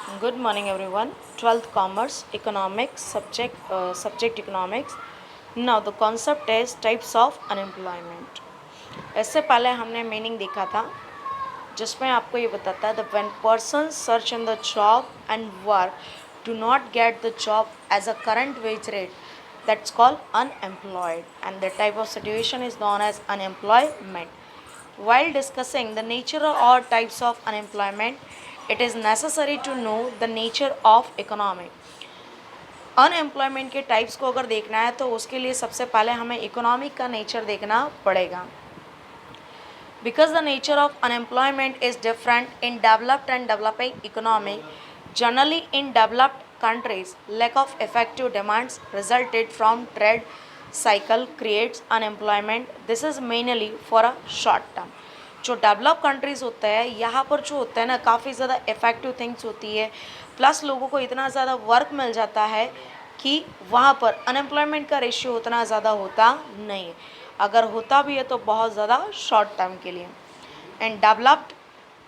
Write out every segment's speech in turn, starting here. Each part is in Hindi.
Good morning, everyone. 12th Commerce Economics subject economics. Now the concept is types of unemployment. इससे पहले हमने मीनिंग देखा था जिसमें आपको ये बताता है that when persons search in the job and work do not get the job as a current wage rate, that's called unemployed, and the type of situation is known as unemployment. While discussing the nature or types of unemployment, it is necessary to know the nature of economy. Unemployment के टाइप्स को अगर देखना है तो उसके लिए सबसे पहले हमें इकोनॉमिक का नेचर देखना पड़ेगा. Because the nature of unemployment is different in developed and developing economy, generally in developed countries, lack of effective demands resulted from trade cycle creates unemployment. This is mainly for a short term. जो डेवलप कंट्रीज़ होता है यहाँ पर जो होता है ना काफ़ी ज़्यादा इफ़ेक्टिव थिंग्स होती है, प्लस लोगों को इतना ज़्यादा वर्क मिल जाता है कि वहाँ पर अनएम्प्लॉयमेंट का रेशियो उतना ज़्यादा होता नहीं है. अगर होता भी है तो बहुत ज़्यादा शॉर्ट टर्म के लिए. In developed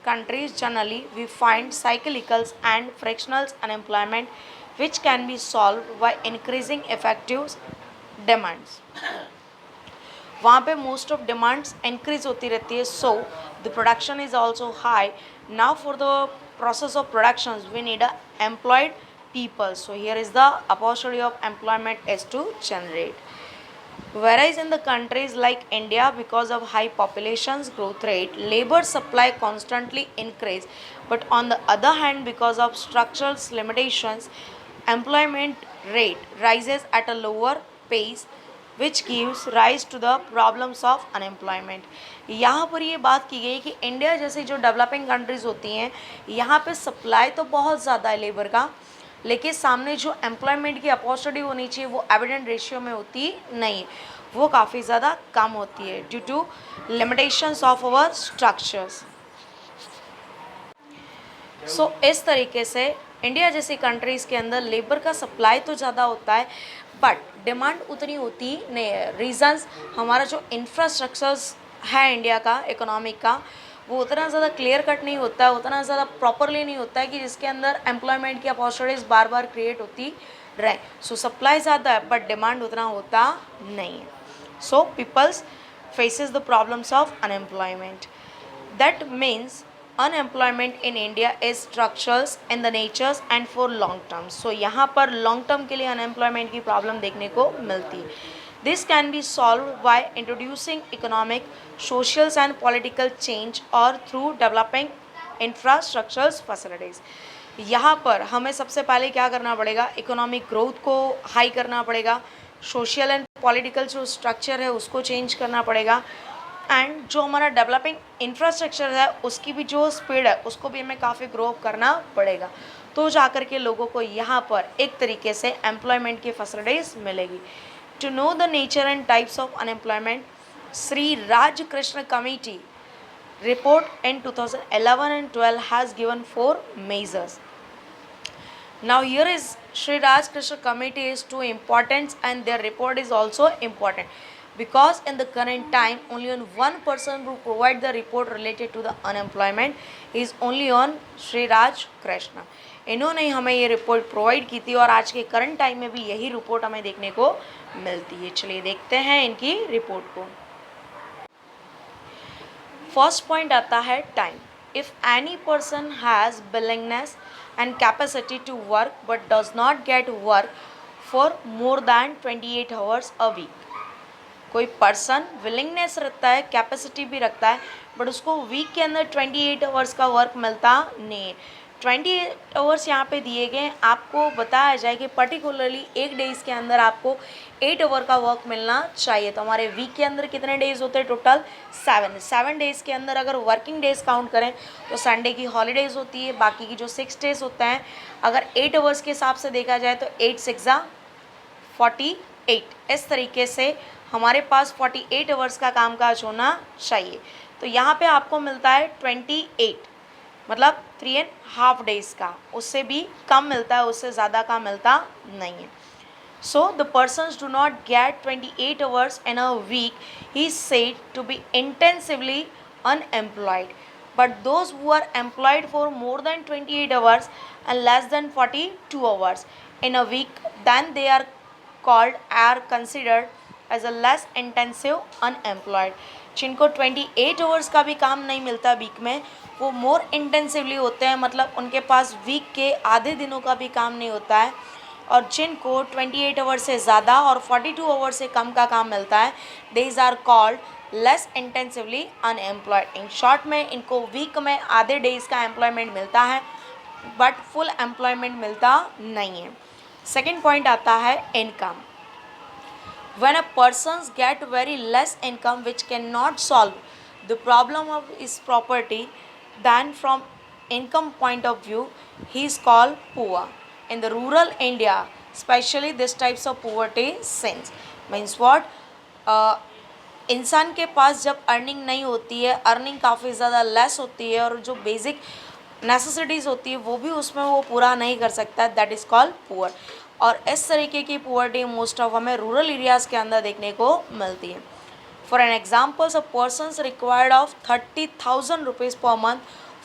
countries generally we find cyclicals and fractional unemployment which can be solved by increasing effective demands. वहाँ पे मोस्ट ऑफ डिमांड्स इंक्रीज होती रहती है, so the production is also high. Now for the process of production we need a employed people. So here is the opportunity of employment is to generate. Whereas in the countries like India, because of high population's growth rate, labor supply constantly increase. But on the other hand, because of structural limitations, employment rate rises at a lower pace, which gives rise to the problems of unemployment. यहाँ पर ये बात की गई कि इंडिया जैसी जो डेवलपिंग कंट्रीज़ होती हैं यहाँ पे सप्लाई तो बहुत ज़्यादा है लेबर का, लेकिन सामने जो एम्प्लॉयमेंट की अपॉर्चुनिटी होनी चाहिए वो एविडेंट रेशियो में होती नहीं, वो काफ़ी ज़्यादा कम होती है due to limitations of our structures. So इस तरीके से इंडिया जैसी कंट्रीज़ के अंदर लेबर का सप्लाई तो ज़्यादा होता है बट डिमांड उतनी होती नहीं है. रीज़न्स हमारा जो इंफ्रास्ट्रक्चर्स है इंडिया का इकोनॉमिक का वो उतना ज़्यादा क्लियर कट नहीं होता है, उतना ज़्यादा प्रॉपरली नहीं होता है कि जिसके अंदर एम्प्लॉयमेंट की अपॉर्चुनिटीज़ बार बार क्रिएट होती रहे. सो सप्लाई ज़्यादा है बट डिमांड उतना होता नहीं है. So peoples faces the problems of unemployment. That means unemployment in India is structurals in the natures and for long term. So यहाँ पर लॉन्ग टर्म के लिए अनएम्प्लॉयमेंट की प्रॉब्लम देखने को मिलती है. This can be solve by introducing economic, socials and political change और थ्रू डेवलपिंग इंफ्रास्ट्रक्चरल फैसिलिटीज़. यहाँ पर हमें सबसे पहले क्या करना पड़ेगा, इकोनॉमिक ग्रोथ को हाई करना पड़ेगा, सोशल एंड पॉलिटिकल जो स्ट्रक्चर है उसको चेंज करना पड़ेगा, एंड जो हमारा डेवलपिंग इंफ्रास्ट्रक्चर है उसकी भी जो स्पीड है उसको भी हमें काफ़ी ग्रो करना पड़ेगा, तो जाकर के लोगों को यहाँ पर एक तरीके से एम्प्लॉयमेंट की फैसिलिटीज़ मिलेगी. To know the nature and types of unemployment, Shri Raj Krishna committee report in 2011 and 12 has given 4 measures. Now here is Sri Raj Krishna committee is too important and their report is also important because in the current time only on one person who provide the report related to the unemployment is only on Sri Raj Krishna. इन्होंने हमें ये रिपोर्ट प्रोवाइड की थी और आज के करंट टाइम में भी यही रिपोर्ट हमें देखने को मिलती है. चलिए देखते हैं इनकी रिपोर्ट को. फर्स्ट पॉइंट आता है time. If any person has willingness and capacity to work but does not get work for more than 28 hours a week. कोई पर्सन विलिंगनेस रखता है, कैपेसिटी भी रखता है, बट उसको वीक के अंदर 28 आवर्स का वर्क मिलता नहीं है. 28 आवर्स यहाँ पे दिए गए, आपको बताया जाए कि पर्टिकुलरली एक डेज़ के अंदर आपको 8 आवर का वर्क मिलना चाहिए. तो हमारे वीक के अंदर कितने डेज़ होते हैं, टोटल 7 डेज़ के अंदर अगर वर्किंग डेज़ काउंट करें तो संडे की हॉलीडेज़ होती है, बाकी की जो 6 डेज़ होते हैं अगर 8 आवर्स के हिसाब से देखा जाए तो 8 6 48. इस तरीके से हमारे पास 48 आवर्स का कामकाज होना चाहिए. तो यहाँ पे आपको मिलता है 28, मतलब 3.5 डेज़ का, उससे भी कम मिलता है, उससे ज़्यादा का मिलता नहीं है. So the persons do not get 28 hours in a week. He is said to be intensively unemployed. but those who are employed for more than 28 hours and less than 42 hours in a week, then they are considered as a less intensive unemployed. जिनको 28 आवर्स का भी काम नहीं मिलता वीक में, वो मोर इंटेंसिवली होते हैं, मतलब उनके पास वीक के आधे दिनों का भी काम नहीं होता है। और जिनको 28 आवर्स से ज़्यादा और 42 आवर्स से कम का काम मिलता है, these are called less intensively unemployed. In short में इनको वीक में आधे डेज का एम्प्लॉयमेंट मिलता है बट फुल एम्प्लॉयमेंट मिलता नहीं है। सेकेंड पॉइंट आता है income. When a persons get very less income which cannot solve the problem of his property, then from income point of view he is called poor. In the rural India especially this types of poverty since means what, इंसान के पास जब अर्निंग नहीं होती है, अर्निंग काफ़ी ज़्यादा लेस होती है और जो बेसिक नेसेसिटीज़ होती है वो भी उसमें वो पूरा नहीं कर सकता, दैट इज़ कॉल्ड पुअर। और इस तरीके की पुअर्टी मोस्ट ऑफ हमें रूरल एरियाज़ के अंदर देखने को मिलती है। For an examples a persons required of 30,000 rupees per month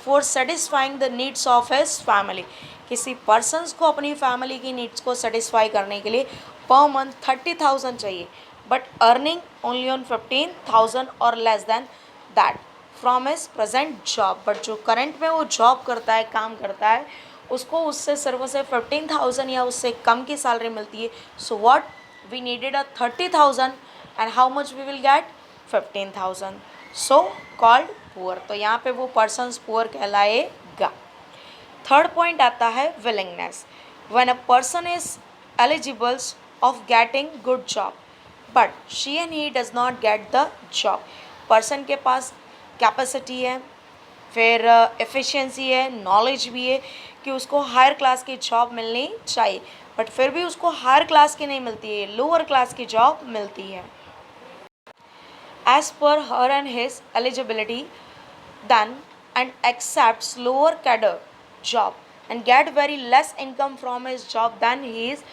for satisfying the needs of his family. किसी पर्सनस को अपनी फैमिली की नीड्स को सेटिस्फाई करने के लिए पर मंथ 30,000 चाहिए, बट अर्निंग ओनली ऑन 15,000 और less than that from his present job. But जो करंट में वो जॉब करता है, काम करता है, उसको उससे सिर्फ से 15,000 या उससे कम की सैलरी मिलती है। So what we needed a 30,000 and how much we will get 15,000, so called poor. तो यहाँ पे वो पर्सन्स पुअर कहलाएगा। थर्ड पॉइंट आता है willingness. When a person is eligible of getting good job but she and he does not get the job. Person के पास कैपेसिटी है, फिर एफिशिएंसी है, नॉलेज भी है कि उसको हायर क्लास की जॉब मिलनी चाहिए, बट फिर भी उसको हायर क्लास की नहीं मिलती है, लोअर क्लास की जॉब मिलती है। As per her and his eligibility then and accepts lower cadre job and get very less income from his job then he is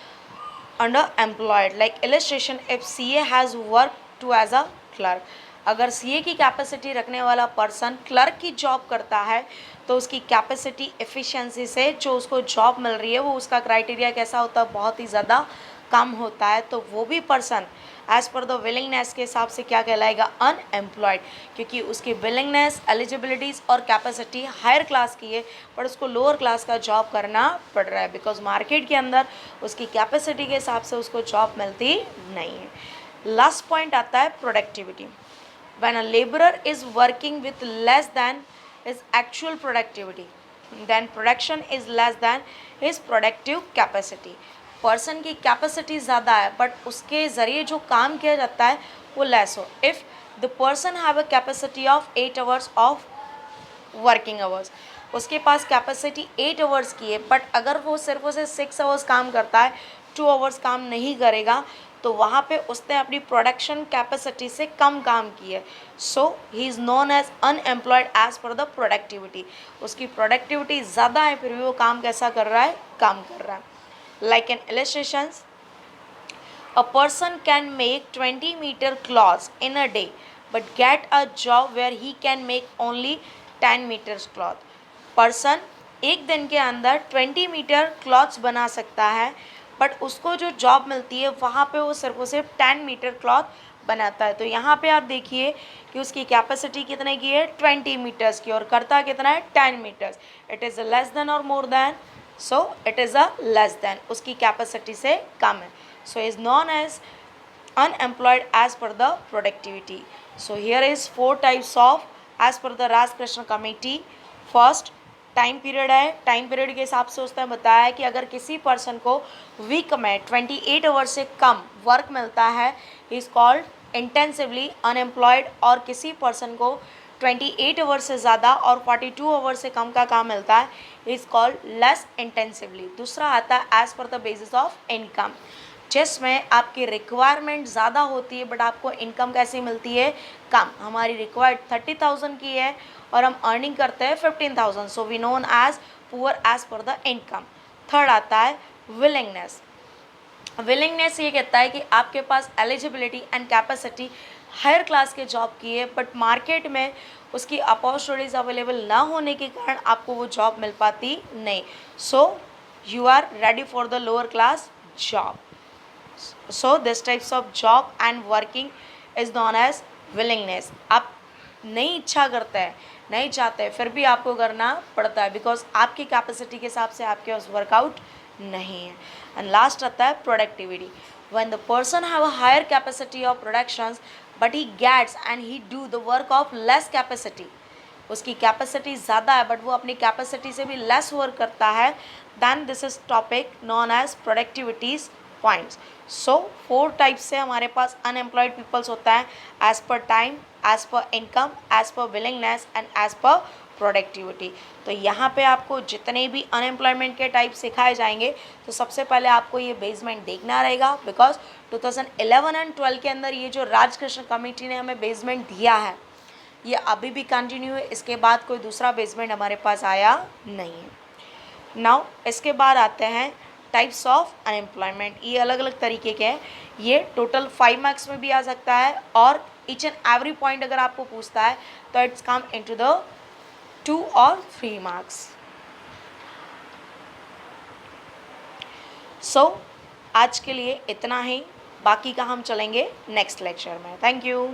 underemployed. Like illustration, if CA has worked to as a clerk, अगर CA की कैपेसिटी रखने वाला पर्सन क्लर्क की जॉब करता है तो उसकी कैपेसिटी एफिशिएंसी से जो उसको जॉब मिल रही है वो उसका क्राइटेरिया कैसा होता है, बहुत ही ज़्यादा कम होता है। तो वो भी person as per the willingness के हिसाब से क्या कहलाएगा, अनएम्प्लॉयड, क्योंकि उसकी विलिंगनेस, एलिजिबिलिटीज़ और कैपेसिटी हायर क्लास की है पर उसको लोअर क्लास का जॉब करना पड़ रहा है, बिकॉज मार्केट के अंदर उसकी कैपेसिटी के हिसाब से उसको जॉब मिलती नहीं है। लास्ट पॉइंट आता है productivity. When a labourer is working with less than his actual productivity then production is less than his productive capacity. Person की कैपेसिटी ज़्यादा है बट उसके ज़रिए जो काम किया जाता है वो लेस हो। If the person have a capacity of 8 hours of working hours, उसके पास कैपेसिटी 8 आवर्स की है बट अगर वो सिर्फ उसे 6 आवर्स काम करता है, 2 आवर्स काम नहीं करेगा, तो वहाँ पे उसने अपनी प्रोडक्शन कैपेसिटी से कम काम की है। So he is known as unemployed as per the productivity. उसकी प्रोडक्टिविटी ज़्यादा है फिर भी वो काम कैसा कर रहा है, काम कर रहा है। Like in illustrations, a person can make 20 meter cloths in a day but get a job where he can make only 10 meters cloth. Person एक दिन के अंदर 20 मीटर क्लॉथ्स बना सकता है बट उसको जो जॉब मिलती है वहाँ पे वो सिर्फ 10 मीटर क्लॉथ बनाता है। तो यहाँ पे आप देखिए कि उसकी कैपेसिटी कितने की है, 20 मीटर्स की, और करता कितना है, 10 metres. It is less than और more than, so it is a less than, उसकी कैपेसिटी से कम है। So is known as unemployed as per the productivity. So here is 4 types of as per the Raj Krishna committee. First time period है, टाइम पीरियड के हिसाब से उसने बताया है कि अगर किसी पर्सन को वीक में 28 आवर्स से कम वर्क मिलता है इज़ कॉल्ड इंटेंसिवली अनएम्प्लॉयड, और किसी पर्सन को 28 आवर्स से ज़्यादा और 42 आवर्स से कम का काम मिलता है इज़ कॉल्ड लेस इंटेंसिवली। दूसरा आता है as per the basis of income, जिसमें आपकी रिक्वायरमेंट ज़्यादा होती है बट आपको इनकम कैसी मिलती है, कम। हमारी रिक्वायर्ड 30,000 की है और हम अर्निंग करते हैं 15,000, so we known as poor as per the income. Third आता है विलिंगनेस। विलिंगनेस ये कहता है कि आपके पास eligibility and capacity higher class के जॉब की है बट मार्केट में उसकी अपॉर्चुनिटीज़ अवेलेबल ना होने के कारण आपको वो जॉब मिल पाती नहीं. So you are ready for the lower class job. So this types of job and working is known as willingness. आप नहीं इच्छा करते हैं, नहीं चाहते, फिर भी आपको करना पड़ता है बिकॉज आपकी कैपेसिटी के हिसाब से आपके पास वर्कआउट नहीं है. एंड लास्ट आता है productivity. When the person have a higher capacity of productions but he gets and he do the work of less capacity. उसकी कैपेसिटी ज़्यादा है बट वो अपनी कैपेसिटी से भी लेस वर्क करता है, then this is topic known as productivities points. So 4 types से हमारे पास अनएम्प्लॉयड पीपल्स होता है, as per time, as per income, as per willingness and as per productivity. तो यहाँ पे आपको जितने भी अनएम्प्लॉयमेंट के टाइप सिखाए जाएंगे तो सबसे पहले आपको ये बेसमेंट देखना रहेगा बिकॉज 2011 एंड 12 के अंदर ये जो राजकृष्ण कमेटी ने हमें बेसमेंट दिया है ये अभी भी कंटिन्यू है. इसके बाद कोई दूसरा बेसमेंट हमारे पास आया नहीं है. नाउ इसके बाद आते हैं टाइप्स ऑफ अनएम्प्लॉयमेंट. ये अलग अलग तरीके के हैं. ये टोटल 5 मार्क्स में भी आ सकता है और ईच एंड एवरी पॉइंट अगर आपको पूछता है तो इट्स कम इनटू द 2 और 3 मार्क्स. सो आज के लिए इतना ही, बाकी का हम चलेंगे नेक्स्ट लेक्चर में. Thank you.